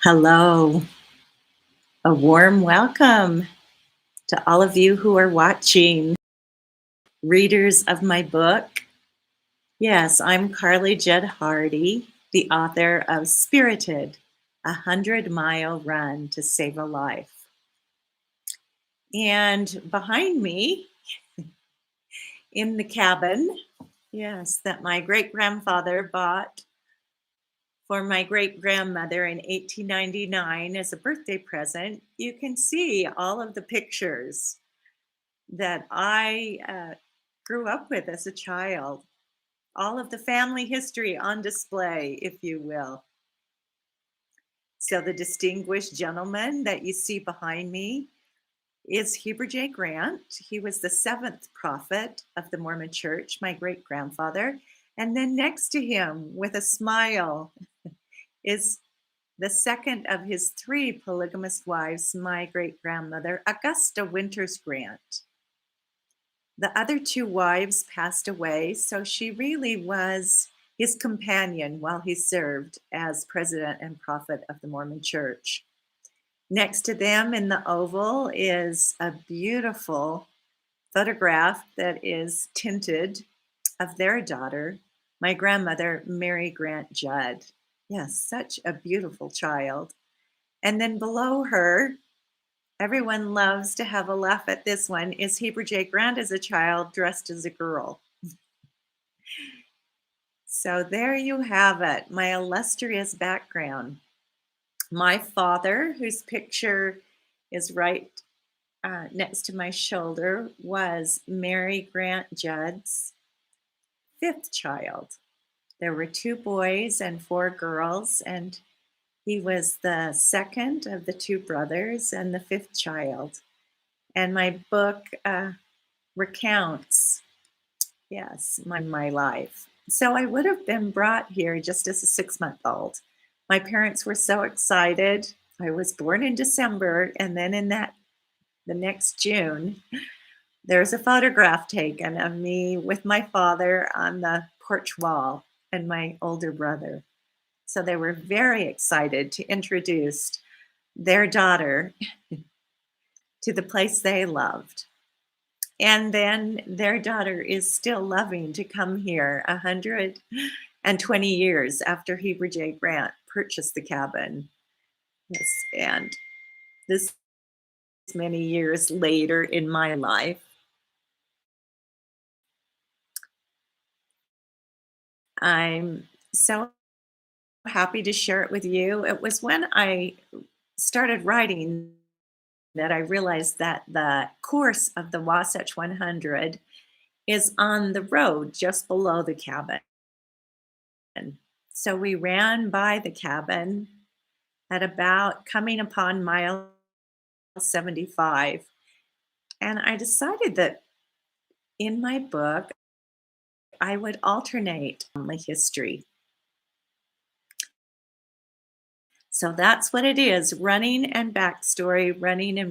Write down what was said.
Hello, a warm welcome to all of you who are watching, readers of my book. Yes, I'm Carly Judd Hardy, the author of Spirited, a 100-mile run to save a life. And behind me in the cabin, yes, that my great grandfather bought for my great grandmother in 1899 as a birthday present, you can see all of the pictures that I grew up with as a child. All of the family history on display, if you will. So, the distinguished gentleman that you see behind me is Heber J. Grant. He was the seventh prophet of the Mormon Church, my great grandfather. And then next to him, with a smile, is the second of his three polygamous wives, my great grandmother, Augusta Winters Grant. The other two wives passed away, so she really was his companion while he served as president and prophet of the Mormon Church. Next to them in the oval is a beautiful photograph that is tinted of their daughter, my grandmother, Mary Grant Judd. Yes, such a beautiful child. And then below her, everyone loves to have a laugh at this one, is Heber J. Grant as a child dressed as a girl. So there you have it, my illustrious background. My father, whose picture is right next to my shoulder, was Mary Grant Judd's fifth child. There were two boys and four girls, and he was the second of the two brothers and the fifth child. And my book recounts, yes, my life. So I would have been brought here just as a 6-month-old. My parents were so excited. I was born in December, and then the next June, there's a photograph taken of me with my father on the porch wall and my older brother. So they were very excited to introduce their daughter to the place they loved. And then their daughter is still loving to come here 120 years after Heber J. Grant purchased the cabin. Yes, and this many years later in my life, I'm so happy to share it with you. It was when I started writing that I realized that the course of the Wasatch 100 is on the road just below the cabin. So we ran by the cabin at about coming upon mile 75. And I decided that in my book, I would alternate family history. So that's what it is, running and backstory, running and